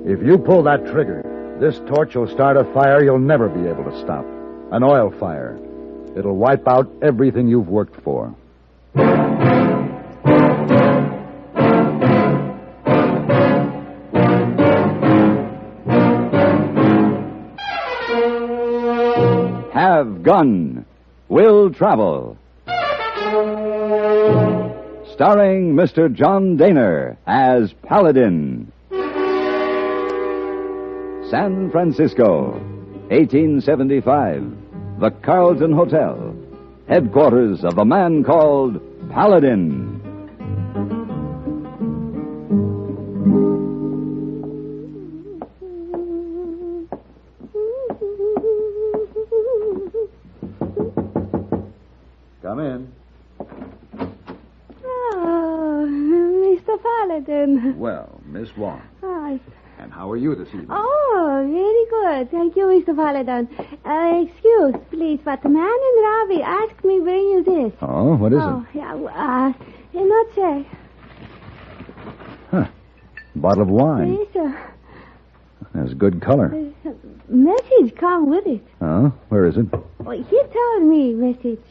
If you pull that trigger, this torch will start a fire you'll never be able to stop. An oil fire. It'll wipe out everything you've worked for. Have Gun. Will Travel. Starring Mr. John Dehner as Paladin. San Francisco, 1875. The Carlton Hotel. Headquarters of a man called Paladin. Come in. Oh, Mr. Paladin. Well, Miss Wong. Hi. And how are you this evening? Oh, very good. Thank you, Mr. Paladin. Excuse, please, but the man in Ravi asked me bring you this. Oh, what is it? Yeah, he'll not say. Huh. Bottle of wine. Yes, sir. Has good color. Message come with it. Oh, where is it? Oh, he told me message.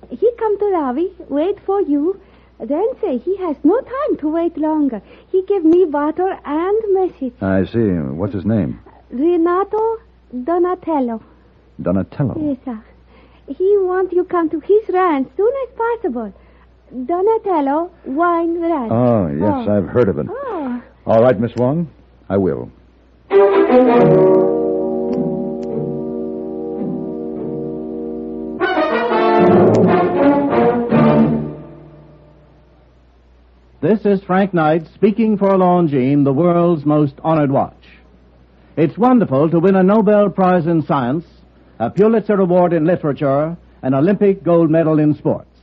He come to Ravi, wait for you, then say he has no time to wait longer. He give me bottle and message. I see. What's his name? Renato Donatello. Donatello? Yes, sir. He want you come to his ranch soon as possible. Donatello Wine Ranch. Oh, yes, I've heard of it. Oh. All right, Miss Wong, I will. This is Frank Knight speaking for Longines, the world's most honored watch. It's wonderful to win a Nobel Prize in Science, a Pulitzer Award in Literature, an Olympic gold medal in sports.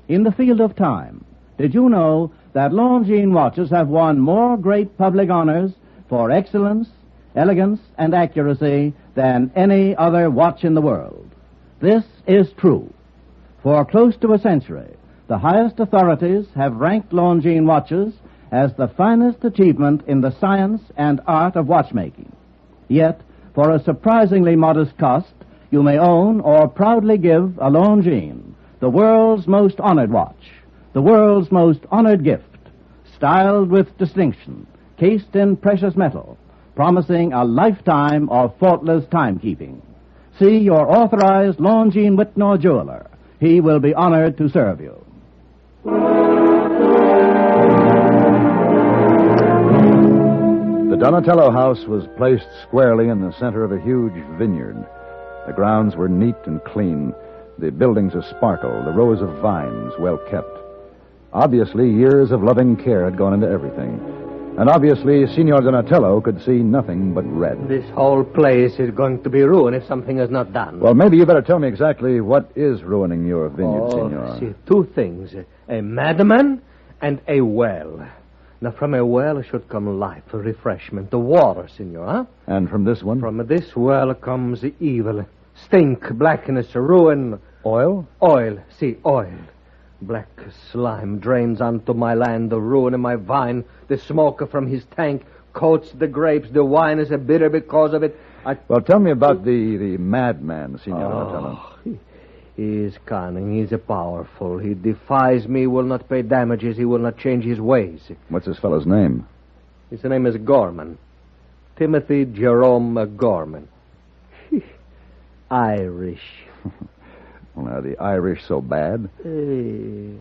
In the field of time, did you know that Longines watches have won more great public honors for excellence, elegance, and accuracy than any other watch in the world? This is true. For close to a century, the highest authorities have ranked Longines watches as the finest achievement in the science and art of watchmaking. Yet, for a surprisingly modest cost, you may own or proudly give a Longines, the world's most honored watch, the world's most honored gift, styled with distinction, cased in precious metal, promising a lifetime of faultless timekeeping. See your authorized Longines Whitnor jeweler. He will be honored to serve you. The Donatello house was placed squarely in the center of a huge vineyard. The grounds were neat and clean, the buildings a sparkle, the rows of vines well kept. Obviously, years of loving care had gone into everything. And obviously, Signor Donatello could see nothing but red. This whole place is going to be ruined if something is not done. Well, maybe you better tell me exactly what is ruining your vineyard, Signor. See, two things. A madman and a well. Now, from a well should come life, refreshment, the water, Signor, huh? And from this one? From this well comes evil, stink, blackness, ruin. Oil? Oil, see, oil. Black slime drains onto my land, the ruin of my vine. The smoke from his tank coats the grapes. The wine is bitter because of it. Well, tell me about the madman, Signor Donatello. He is cunning. He's powerful. He defies me, will not pay damages. He will not change his ways. What's this fellow's name? His name is Gorman. Timothy Jerome Gorman. Irish. Well, are the Irish so bad?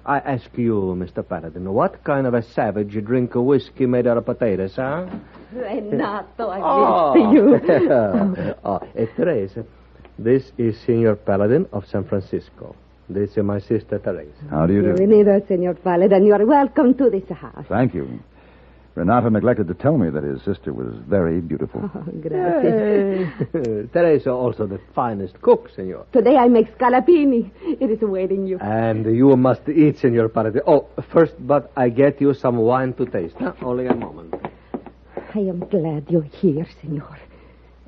I ask you, Mr. Paladin, what kind of a savage drink a whiskey made out of potatoes, huh? Renato, I wish to you. Teresa, this is Senor Paladin of San Francisco. This is my sister, Teresa. How do you do? Bienvenido, Senor Paladin. You are welcome to this house. Thank you. Renato neglected to tell me that his sister was very beautiful. Oh, gracias. Teresa also the finest cook, senor. Today I make scallopini. It is awaiting you. And you must eat, Senor Paladin. Oh, first, but I get you some wine to taste. Huh? Only a moment. I am glad you're here, Senor.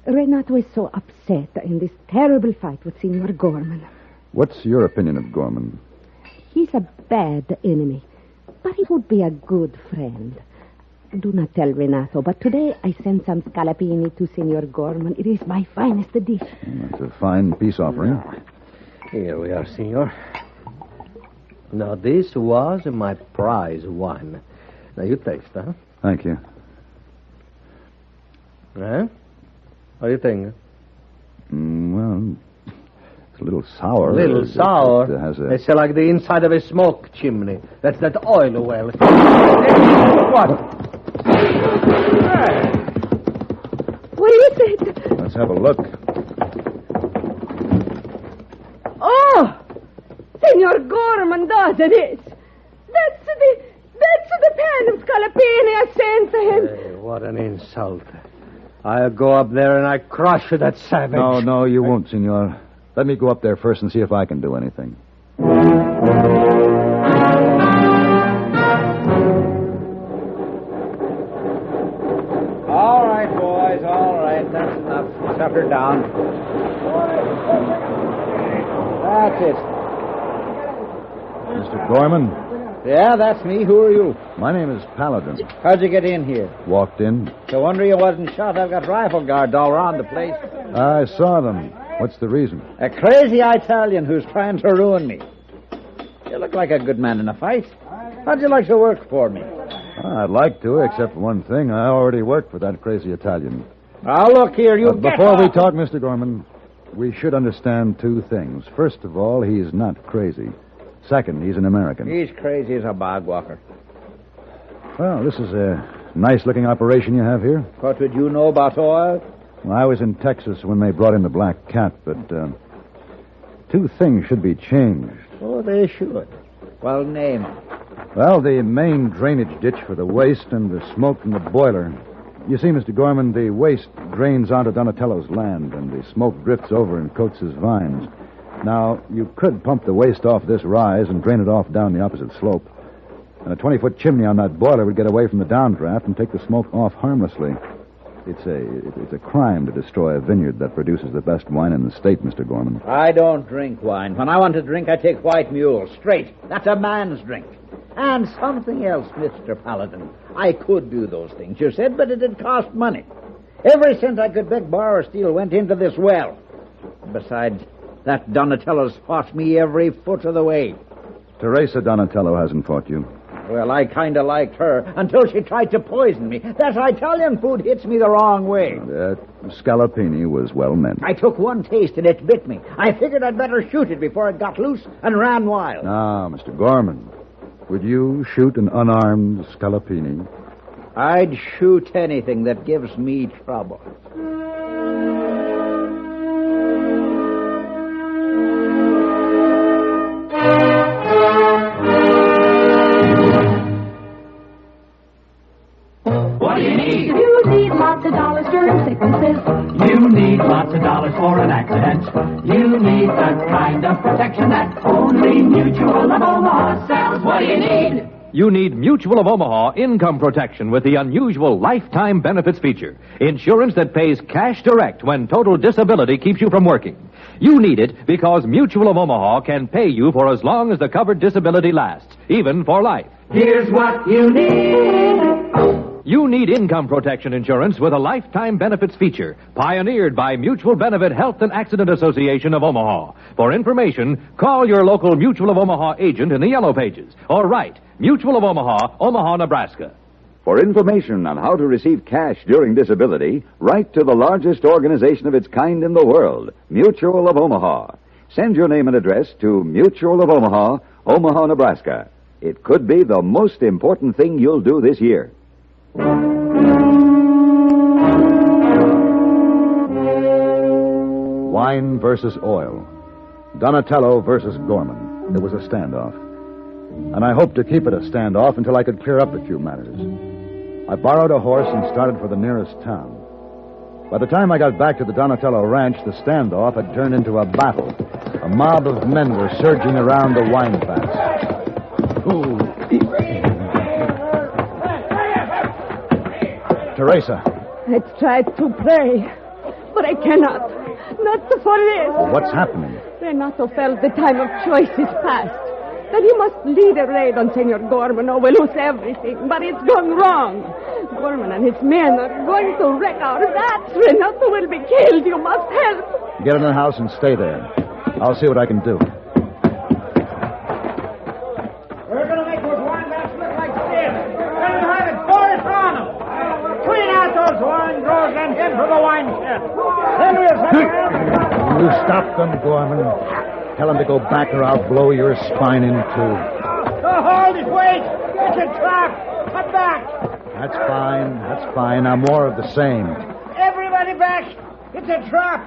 Renato is so upset in this terrible fight with Senor Gorman. What's your opinion of Gorman? He's a bad enemy, but he would be a good friend. Do not tell Renato, but today I sent some scallopini to Senor Gorman. It is my finest dish. That's a fine peace offering. Here we are, senor. Now, this was my prize wine. Now, you taste, huh? Thank you. Huh? What do you think? Well, it's a little sour. A little sour? It has a... It's like the inside of a smoke chimney. That's that oil well. What? What is it? Let's have a look. Oh! Senor Gorman does it. That's the pan of scallopini I sent to him. Hey, what an insult. I'll go up there and I crush that savage. No, you won't, senor. Let me go up there first and see if I can do anything. All right, boys, all right. That's enough. Shut her down. That's it. Mr. Gorman, Yeah, that's me. Who are you? my name is Paladin. How'd you get in here? Walked in. No wonder you wasn't shot. I've got rifle guards all around the place. I saw them. What's the reason? A crazy Italian who's trying to ruin me. You look like a good man in a fight. How'd you like to work for me? I'd like to, except for one thing. I already work for that crazy Italian. Now, look here, you get Before we off. talk, Mr. Gorman, we should understand two things. First of all, he's not crazy. Second, he's an American. He's crazy as a bog walker. Well, this is a nice-looking operation you have here. What would you know about oil? Well, I was in Texas when they brought in the Black Cat, but two things should be changed. Oh, they should. Well, name 'em. Well, the main drainage ditch for the waste and the smoke from the boiler. You see, Mr. Gorman, the waste drains onto Donatello's land, and the smoke drifts over and coats his vines. Now, you could pump the waste off this rise and drain it off down the opposite slope. And a 20-foot chimney on that boiler would get away from the downdraft and take the smoke off harmlessly. It's a crime to destroy a vineyard that produces the best wine in the state, Mr. Gorman. I don't drink wine. When I want to drink, I take white mule, straight. That's a man's drink. And something else, Mr. Paladin. I could do those things, you said, but it'd cost money. Every cent I could beg, borrow, or steal went into this well. Besides, that Donatello's fought me every foot of the way. Teresa Donatello hasn't fought you. Well, I kind of liked her until she tried to poison me. That Italian food hits me the wrong way. That scallopini was well meant. I took one taste and it bit me. I figured I'd better shoot it before it got loose and ran wild. Now, Mr. Gorman, would you shoot an unarmed scallopini? I'd shoot anything that gives me trouble. What do you need? You need lots of dollars during sicknesses. You need lots of dollars for an accident. You need the kind of protection that only Mutual of Omaha sells. What do you need? You need Mutual of Omaha income protection with the unusual lifetime benefits feature. Insurance that pays cash direct when total disability keeps you from working. You need it because Mutual of Omaha can pay you for as long as the covered disability lasts, even for life. Here's what you need. You need income protection insurance with a lifetime benefits feature, pioneered by Mutual Benefit Health and Accident Association of Omaha. For information, call your local Mutual of Omaha agent in the Yellow Pages, or write Mutual of Omaha, Omaha, Nebraska. For information on how to receive cash during disability, write to the largest organization of its kind in the world, Mutual of Omaha. Send your name and address to Mutual of Omaha, Omaha, Nebraska. It could be the most important thing you'll do this year. Wine versus oil. Donatello versus Gorman. It was a standoff. And I hoped to keep it a standoff until I could clear up a few matters. I borrowed a horse and started for the nearest town. By the time I got back to the Donatello ranch, the standoff had turned into a battle. A mob of men were surging around the wine vats. Ooh. Teresa. I tried to pray, but I cannot. Not for this. What's happening? Renato felt the time of choice is past. Then you must lead a raid on Senor Gorman or we'll lose everything. But it's gone wrong. Gorman and his men are going to wreck our vats. Renato will be killed. You must help. Get in the house and stay there. I'll see what I can do. We're going to make those wine vats look like this. We're going to have it pour it on them. Clean out those wine drawers and head for the wine shed. Then we'll set You stop them, Gorman. Tell them to go back or I'll blow your spine in two. Hold it, wait. It's a trap. Come back. That's fine. That's fine. Now more of the same. Everybody back. It's a trap.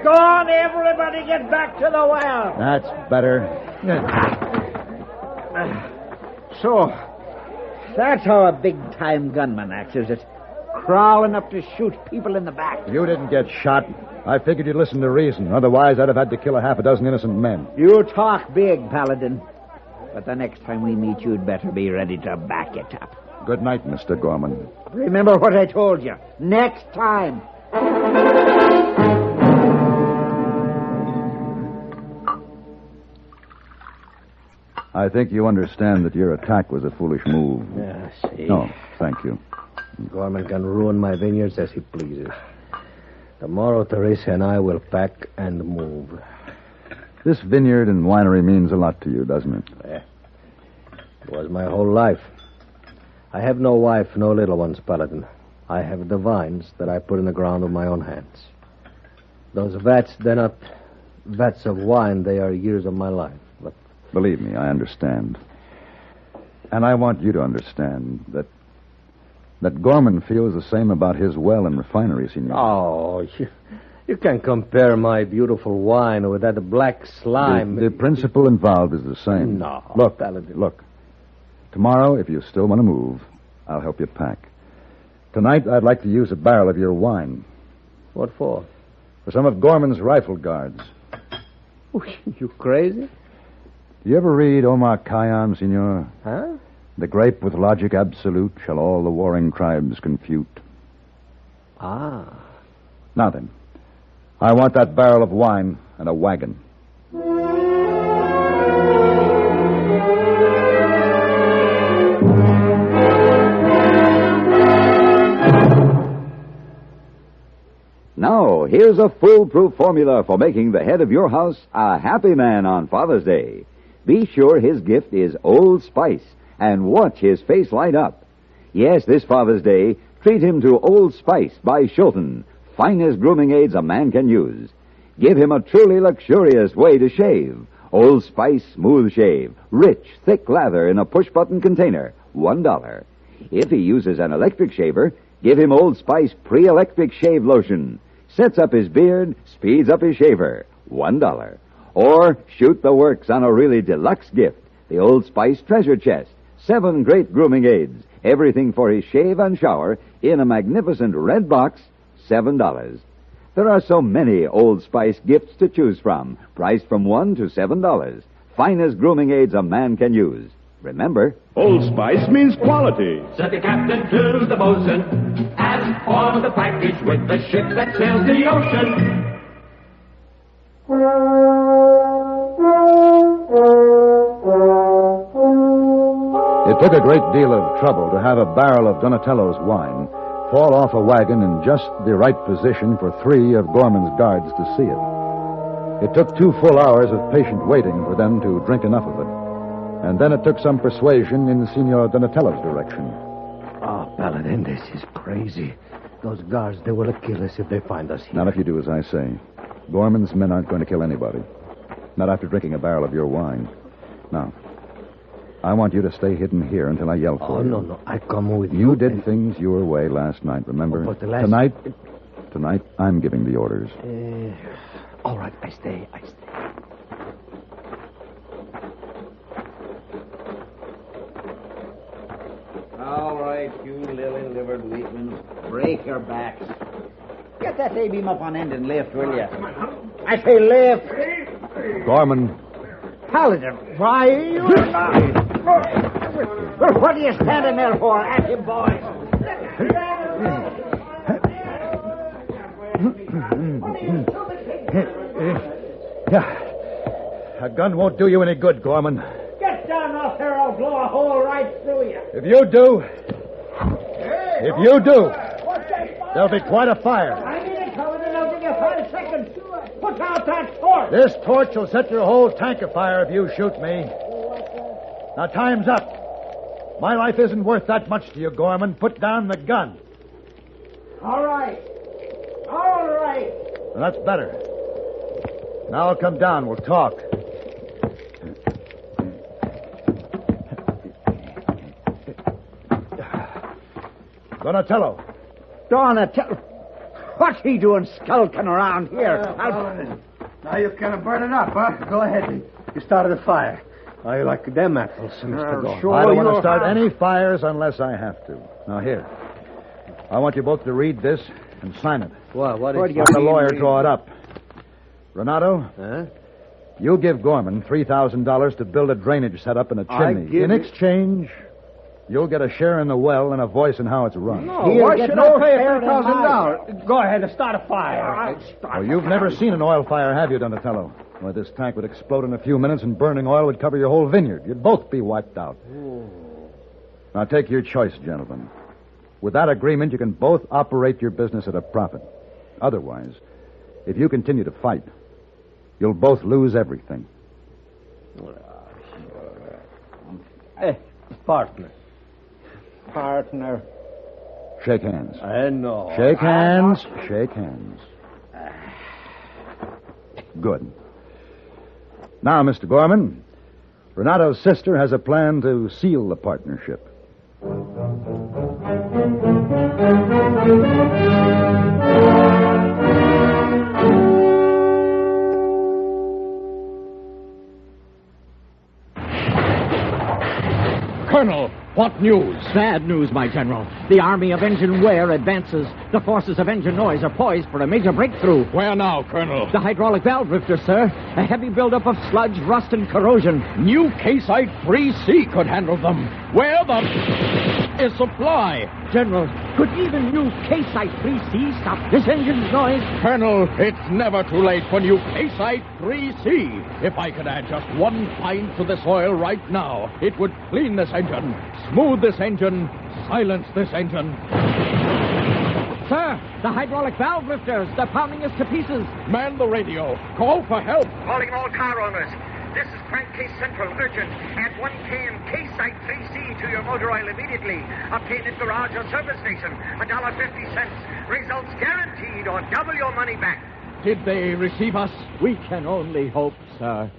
Go on, everybody get back to the well. That's better. So, that's how a big-time gunman acts, is it? Crawling up to shoot people in the back. You didn't get shot. I figured you'd listen to reason. Otherwise, I'd have had to kill a half a dozen innocent men. You talk big, Paladin. But the next time we meet, you'd better be ready to back it up. Good night, Mr. Gorman. Remember what I told you. Next time. I think you understand that your attack was a foolish move. Yeah, see. No, thank you. Gorman can ruin my vineyards as he pleases. Tomorrow, Teresa and I will pack and move. This vineyard and winery means a lot to you, doesn't it? Yeah. It was my whole life. I have no wife, no little ones, Paladin. I have the vines that I put in the ground with my own hands. Those vats, they're not vats of wine. They are years of my life. But believe me, I understand. And I want you to understand that Gorman feels the same about his well and refinery, Senor. Oh, you can't compare my beautiful wine with that black slime. The principle involved is the same. No, Look, Paladin. Look. Tomorrow, if you still want to move, I'll help you pack. Tonight, I'd like to use a barrel of your wine. What for? For some of Gorman's rifle guards. Oh, you crazy? Do you ever read Omar Khayyam, Senor? Huh? The grape with logic absolute shall all the warring tribes confute. Ah. Now then, I want that barrel of wine and a wagon. Now, here's a foolproof formula for making the head of your house a happy man on Father's Day. Be sure his gift is Old Spice, and watch his face light up. Yes, this Father's Day, treat him to Old Spice by Shulton, finest grooming aids a man can use. Give him a truly luxurious way to shave. Old Spice Smooth Shave, rich, thick lather in a push-button container, $1. If he uses an electric shaver, give him Old Spice Pre-Electric Shave Lotion. Sets up his beard, speeds up his shaver, $1. Or shoot the works on a really deluxe gift, the Old Spice Treasure Chest. 7 great grooming aids, everything for his shave and shower, in a magnificent red box, $7. There are so many Old Spice gifts to choose from, priced from $1 to $7. Finest grooming aids a man can use. Remember, Old Spice means quality. Said the captain to the bosun, ask for the package with the ship that sails the ocean. It took a great deal of trouble to have a barrel of Donatello's wine fall off a wagon in just the right position for 3 of Gorman's guards to see it. It took 2 full hours of patient waiting for them to drink enough of it. And then it took some persuasion in Signor Donatello's direction. Oh, Paladin, this is crazy. Those guards, they will kill us if they find us here. Not if you do as I say. Gorman's men aren't going to kill anybody. Not after drinking a barrel of your wine. Now, I want you to stay hidden here until I yell for you. Oh, no. I come with you. You did things your way last night, remember? But the last... Tonight, I'm giving the orders. All right, I stay. All right, you lily-livered weakling. Break your backs. Get that A-beam up on end and lift, will you? I say lift. Gorman. Paladin, why are you... What are you standing there for? At him, boys. A gun won't do you any good, Gorman. Get down off there, I'll blow a hole right through you. If you do, there'll be quite a fire. I need it, Paladin. I'll give you 5 seconds. Put out that torch. This torch will set your whole tank afire if you shoot me. Now, time's up. My life isn't worth that much to you, Gorman. Put down the gun. All right. Well, that's better. Now I'll come down. We'll talk. Donatello. What's he doing skulking around here? Now you can burn it up, huh? Go ahead. You started a fire. I like them apples, Mr. Gorman. I don't want to start any fires unless I have to. Now, here. I want you both to read this and sign it. What is Have the lawyer draw it up. Renato? Huh? You give Gorman $3,000 to build a drainage setup and a chimney. In exchange, you'll get a share in the well and a voice in how it's run. No, why should I pay $3,000? Go ahead and start a fire. Oh, you've never seen an oil fire, have you, Donatello? Why, this tank would explode in a few minutes and burning oil would cover your whole vineyard. You'd both be wiped out. Now, take your choice, gentlemen. With that agreement, you can both operate your business at a profit. Otherwise, if you continue to fight, you'll both lose everything. Partner. Shake hands. No. Shake hands. Shake hands. Good. Now, Mr. Gorman, Renato's sister has a plan to seal the partnership. Colonel, what news? Bad news, my general. The army of engine wear advances. The forces of engine noise are poised for a major breakthrough. Where now, Colonel? The hydraulic valve rifter, sir. A heavy buildup of sludge, rust, and corrosion. New K-Site 3C could handle them. Where the is supply? General, could even new K-Site 3C stop this engine's noise? Colonel, it's never too late for new K-Site 3C. If I could add just 1 pint to this oil right now, it would clean this engine, smooth this engine, silence this engine. Sir, the hydraulic valve lifters, they're pounding us to pieces. Man the radio. Call for help. Calling all car owners. This is Crankcase Central, urgent. Add 1 can K-Site 3C to your motor oil immediately. Obtain at garage or service station. $1.50. Results guaranteed or double your money back. Did they receive us? We can only hope, sir.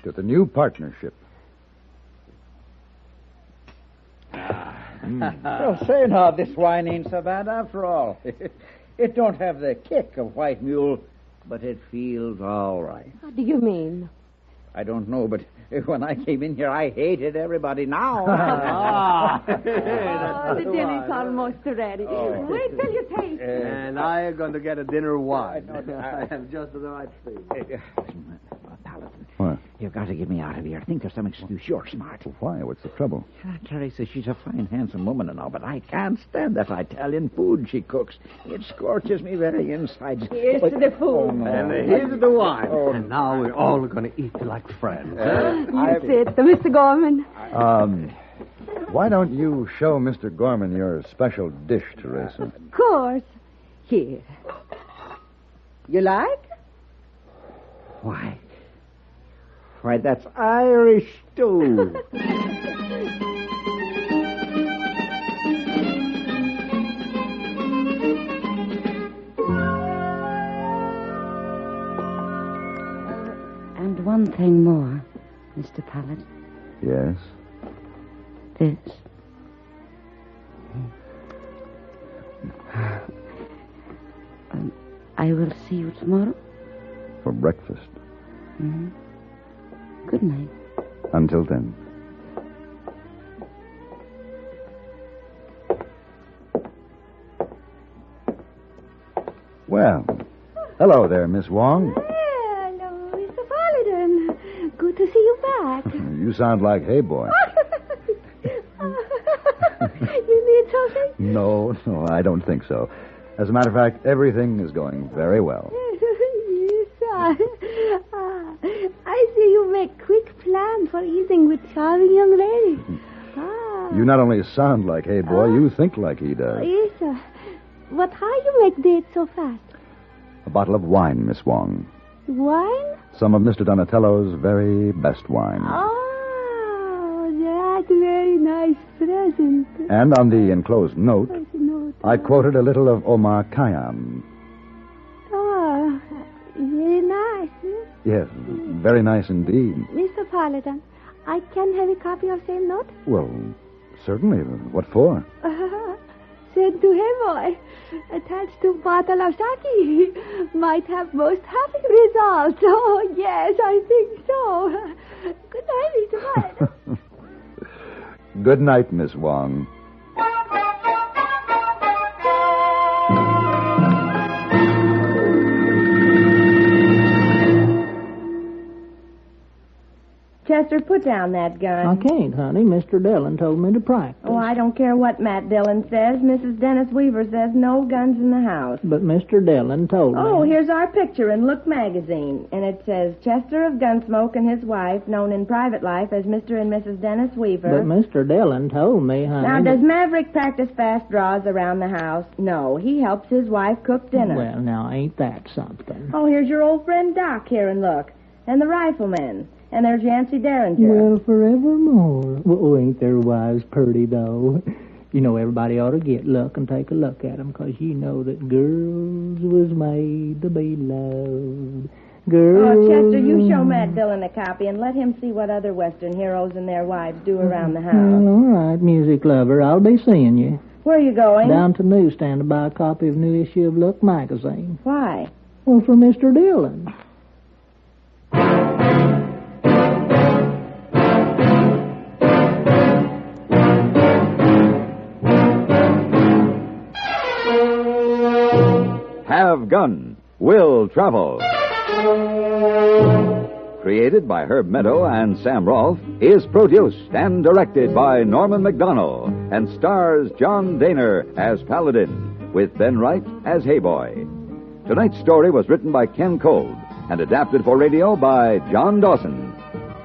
To the new partnership. So say now, this wine ain't so bad after all. It don't have the kick of white mule, but it feels all right. What do you mean? I don't know, but when I came in here, I hated everybody now. The dinner's almost ready. Wait till you taste it. And I am going to get a dinner wine. I have just the right thing. Paladin, What? you've got to get me out of here. Think of some excuse. You're smart. Why? What's the trouble? Teresa, she's a fine, handsome woman and all, but I can't stand that Italian food she cooks. It scorches me very inside. Here's to the food. And here's the wine. And now we're all going to eat like friends. You sit, Mr. Gorman. Why don't you show Mr. Gorman your special dish, Teresa? Of course. Here. You like? Why, that's Irish stew. And one thing more, Mr. Paladin. Yes? This. I will see you tomorrow. For breakfast. Mm-hmm. Good night. Until then. Well, hello there, Miss Wong. Hello, Mr. Paladin. Good to see you back. You sound like Hey Boy. No, I don't think so. As a matter of fact, everything is going very well. I see you make quick plans for eating with charming young lady. You not only sound like Hey Boy, you think like he does. Yes, sir. But how you make dates so fast? A bottle of wine, Miss Wong. Wine? Some of Mr. Donatello's very best wine. Oh, that's very nice present. And on the enclosed note, I quoted a little of Omar Khayyam. Oh, very nice. Yes, very nice indeed. Mr. Paladin, I can have a copy of same note? Well, certainly. What for? Sent to Hey Boy. Attached to bottle of sake. Might have most happy results. Oh, yes, I think so. Good night, Mr. Paladin. Good night, Miss Wong. Chester, put down that gun. I can't, honey. Mr. Dillon told me to practice. Oh, I don't care what Matt Dillon says. Mrs. Dennis Weaver says no guns in the house. But Mr. Dillon told me. Oh, here's our picture in Look magazine. And it says Chester of Gunsmoke and his wife, known in private life as Mr. and Mrs. Dennis Weaver. But Mr. Dillon told me, honey. Now, does Maverick practice fast draws around the house? No, he helps his wife cook dinner. Well, now, ain't that something? Oh, here's your old friend Doc here and look. And the rifleman. And there's Yancey Derringer. Well, forevermore. Oh, ain't their wives pretty, though? You know, everybody ought to get luck and take a look at them, because you know that girls was made to be loved. Girls... Oh, Chester, you show Matt Dillon a copy and let him see what other Western heroes and their wives do around the house. Well, all right, music lover. I'll be seeing you. Where are you going? Down to the newsstand to buy a copy of the new issue of Look magazine. Why? Well, for Mr. Dillon. Have Gun, Will Travel. Created by Herb Meadow and Sam Rolfe, is produced and directed by Norman McDonnell and stars John Dehner as Paladin, with Ben Wright as Hey Boy. Tonight's story was written by Ken Kolb and adapted for radio by John Dawson.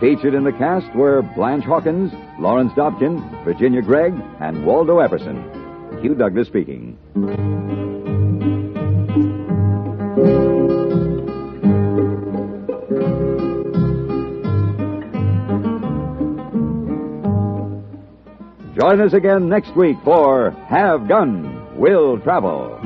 Featured in the cast were Blanche Hawkins, Lawrence Dobkin, Virginia Gregg, and Waldo Epperson. Hugh Douglas speaking. Join us again next week for Have Gun, Will Travel.